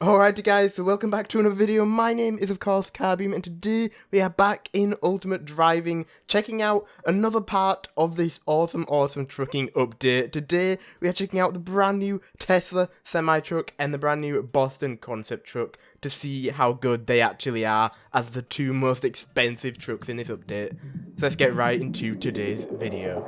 Alrighty guys, so welcome back to another video. My name is of course Carboom, and today we are back in Ultimate Driving, checking out another part of this awesome trucking update. Today we are checking out the brand new Tesla semi-truck and the brand new Boston concept truck to see how good they actually are as the two most expensive trucks in this update. So let's get right into today's video.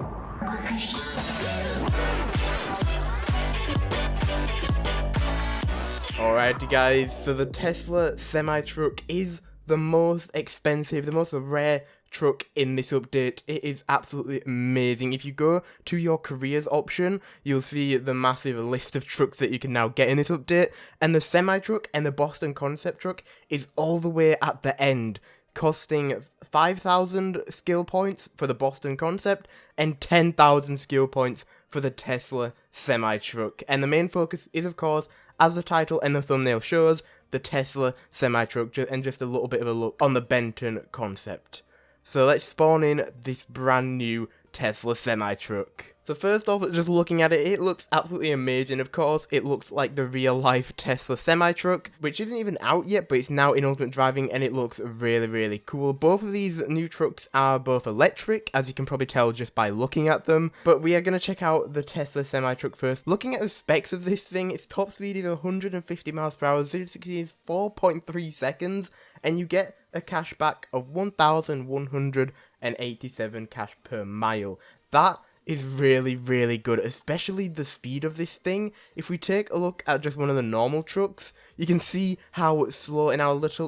Alrighty guys, so the Tesla semi-truck is the most expensive, the most rare truck in this update. It is absolutely amazing. If you go to your careers option, you'll see the massive list of trucks that you can now get in this update, and the semi-truck and the Boston concept truck is all the way at the end, costing 5,000 skill points for the Boston concept and 10,000 skill points for the Tesla semi-truck. And the main focus is, of course, as the title and the thumbnail shows, the Tesla semi-truck, and just a little bit of a look on the Benton concept. So let's spawn in this brand new Tesla semi-truck. So first off, just looking at it, it looks absolutely amazing. Of course, it looks like the real-life Tesla semi-truck, which isn't even out yet, but it's now in Ultimate Driving, and it looks really cool. Both of these new trucks are both electric, as you can probably tell just by looking at them, but we are going to check out the Tesla semi-truck first. Looking at the specs of this thing, its top speed is 150 miles per hour, 0 to 60 is 4.3 seconds, and you get a cashback of 1,187 cash per mile. That is really good, especially the speed of this thing. If we take a look at just one of the normal trucks, you can see how slow and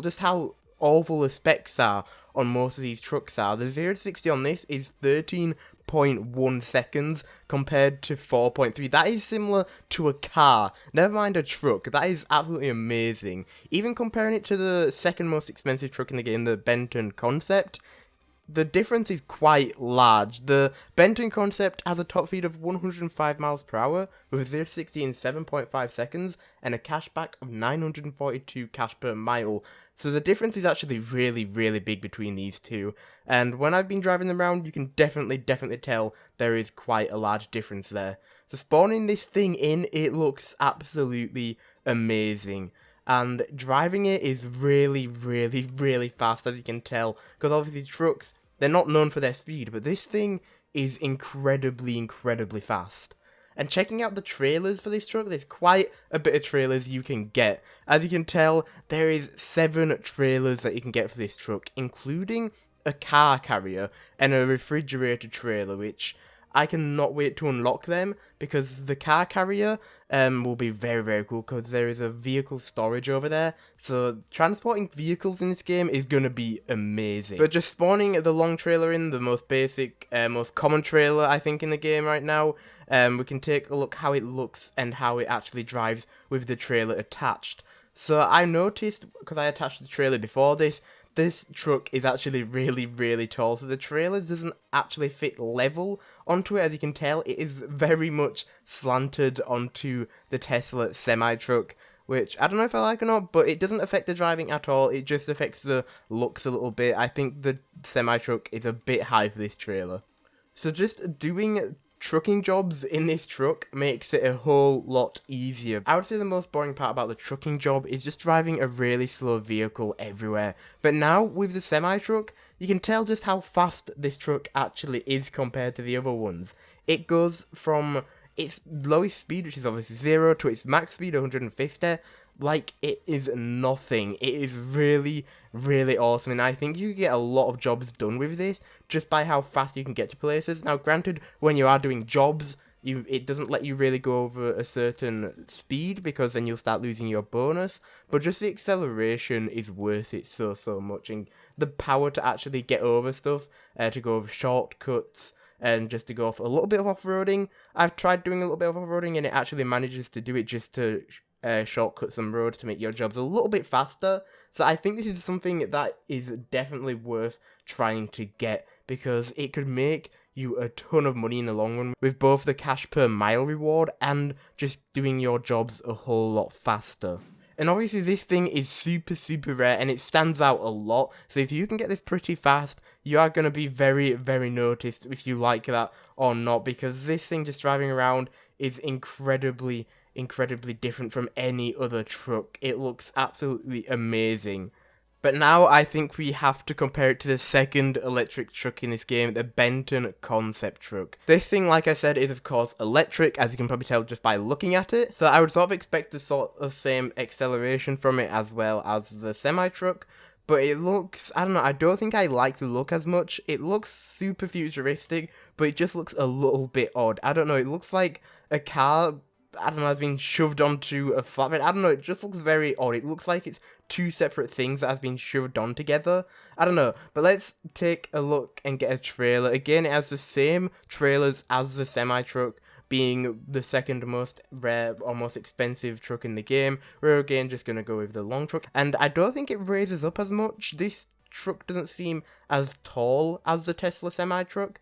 just how awful the specs are on most of these trucks are. The 0 to 60 on this is 13.1 seconds compared to 4.3. That is similar to a car, never mind a truck. That is absolutely amazing. Even comparing it to the second most expensive truck in the game, the Benton concept, the difference is quite large. The Benton concept has a top speed of 105 miles per hour with 0 to 60 in 7.5 seconds and a cashback of 942 cash per mile. So the difference is actually really big between these two. And when I've been driving them around, you can definitely tell there is quite a large difference there. So spawning this thing in, it looks absolutely amazing. And driving it is really fast, as you can tell, because obviously trucks, they're not known for their speed, but this thing is incredibly fast. And checking out the trailers for this truck, there's quite a bit of trailers you can get. As you can tell, there is 7 trailers that you can get for this truck, including a car carrier and a refrigerator trailer, which I cannot wait to unlock them, because the car carrier will be very cool, because there is a vehicle storage over there. So transporting vehicles in this game is going to be amazing. But just spawning the long trailer in, the most basic, most common trailer I think in the game right now, we can take a look how it looks and how it actually drives with the trailer attached. So I noticed, because I attached the trailer before this truck is actually really tall, so the trailer doesn't actually fit level onto it. As you can tell, it is very much slanted onto the Tesla semi-truck, which I don't know if I like or not, but it doesn't affect the driving at all. It just affects the looks a little bit. I think the semi-truck is a bit high for this trailer. So just doing trucking jobs in this truck makes it a whole lot easier. I would say the most boring part about the trucking job is just driving a really slow vehicle everywhere. But now with the semi-truck, you can tell just how fast this truck actually is compared to the other ones. It goes from its lowest speed, which is obviously 0, to its max speed, 150. Like, it is nothing. It is really awesome, and I think you can get a lot of jobs done with this just by how fast you can get to places. Now, granted, when you are doing jobs, it doesn't let you really go over a certain speed, because then you'll start losing your bonus, but just the acceleration is worth it so much, and the power to actually get over stuff, to go over shortcuts, and just to go off a little bit of off-roading. I've tried doing a little bit of off-roading, and it actually manages to do it just to shortcut some roads to make your jobs a little bit faster. So I think this is something that is definitely worth trying to get, because it could make you a ton of money in the long run with both the cash per mile reward and just doing your jobs a whole lot faster. And obviously this thing is super rare, and it stands out a lot, so if you can get this pretty fast, you are going to be very noticed if you like that or not, because this thing just driving around is incredibly incredibly different from any other truck. It looks absolutely amazing. But now I think we have to compare it to the second electric truck in this game, the Benton concept truck. This thing, like I said, is of course electric, as you can probably tell just by looking at it. So I would sort of expect the sort of same acceleration from it as well as the semi-truck. But it looks, I don't know, I don't think I like the look as much. It looks super futuristic, but it just looks a little bit odd. I don't know, it looks like a car, I don't know, has been shoved onto a flatbed. I don't know, it just looks very odd. It looks like it's two separate things that has been shoved on together. I don't know, but let's take a look and get a trailer. Again, it has the same trailers as the semi-truck, being the second most rare or most expensive truck in the game. We're again just going to go with the long truck, and I don't think it raises up as much. This truck doesn't seem as tall as the Tesla semi-truck.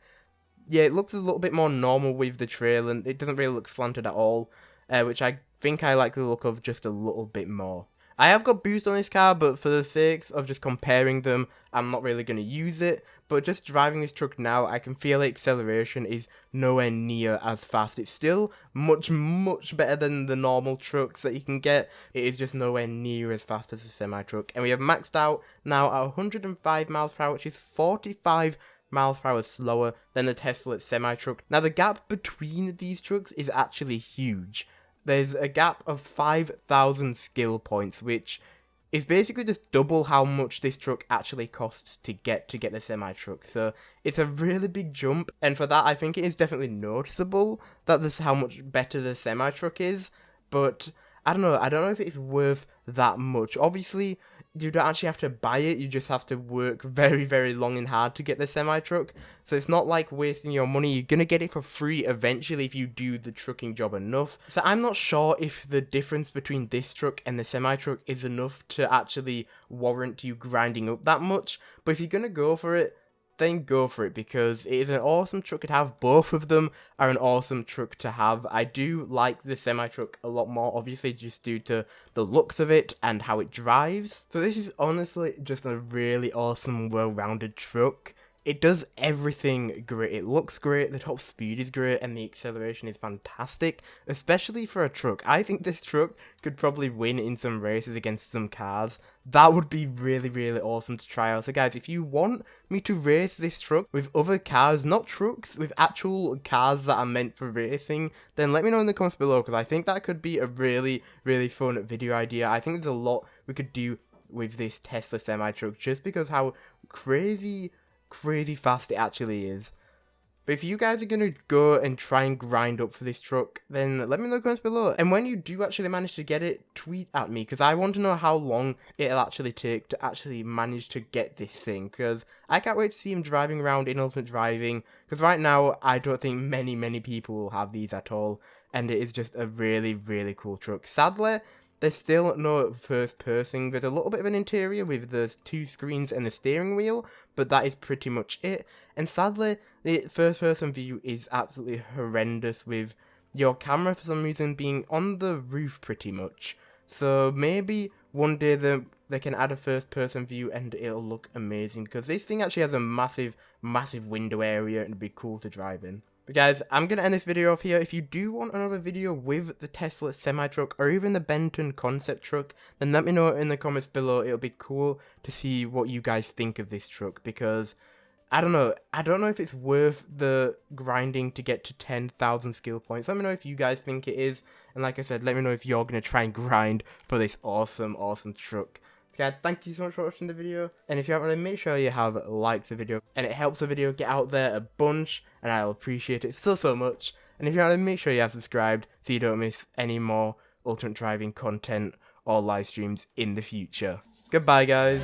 Yeah, it looks a little bit more normal with the trail, and it doesn't really look slanted at all, which I think I like the look of just a little bit more. I have got boost on this car, but for the sake of just comparing them, I'm not really going to use it. But just driving this truck now, I can feel the acceleration is nowhere near as fast. It's still much, much better than the normal trucks that you can get. It is just nowhere near as fast as the semi-truck. And we have maxed out now at 105 miles per hour, which is 45 miles per hour slower than the Tesla semi-truck. Now, the gap between these trucks is actually huge. There's a gap of 5,000 skill points, which is basically just double how much this truck actually costs to get the semi-truck. So it's a really big jump, and for that I think it is definitely noticeable that this is how much better the semi-truck is, but I don't know if it's worth that much. Obviously, you don't actually have to buy it, you just have to work very, very long and hard to get the semi-truck. So it's not like wasting your money, you're gonna get it for free eventually if you do the trucking job enough. So I'm not sure if the difference between this truck and the semi-truck is enough to actually warrant you grinding up that much. But if you're gonna go for it, then go for it, because it is an awesome truck to have. Both of them are an awesome truck to have. I do like the semi-truck a lot more, obviously just due to the looks of it and how it drives. So this is honestly just a really awesome, well-rounded truck. It does everything great. It looks great, the top speed is great, and the acceleration is fantastic, especially for a truck. I think this truck could probably win in some races against some cars. That would be really, really awesome to try out. So guys, if you want me to race this truck with other cars, not trucks, with actual cars that are meant for racing, then let me know in the comments below, because I think that could be a really, really fun video idea. I think there's a lot we could do with this Tesla semi-truck, just because how crazy fast it actually is. But if you guys are going to go and try and grind up for this truck, then let me know in the comments below. And when you do actually manage to get it, tweet at me, because I want to know how long it'll actually take to actually manage to get this thing, because I can't wait to see him driving around in Ultimate Driving, because right now I don't think many people will have these at all, and it is just a really, really cool truck. Sadly, there's still no first person. There's a little bit of an interior with the two screens and the steering wheel, but that is pretty much it. And sadly, the first person view is absolutely horrendous, with your camera for some reason being on the roof pretty much. So maybe one day they can add a first person view and it'll look amazing, because this thing actually has a massive window area and it'd be cool to drive in. But guys, I'm going to end this video off here. If you do want another video with the Tesla semi-truck or even the Benton concept truck, then let me know in the comments below. It'll be cool to see what you guys think of this truck, because I don't know if it's worth the grinding to get to 10,000 skill points. Let me know if you guys think it is, and like I said, let me know if you're going to try and grind for this awesome truck. So guys, thank you so much for watching the video, and if you haven't already, make sure you have liked the video, and it helps the video get out there a bunch, and I'll appreciate it so much. And if you haven't, make sure you have subscribed so you don't miss any more Ultimate Driving content or live streams in the future. Goodbye guys.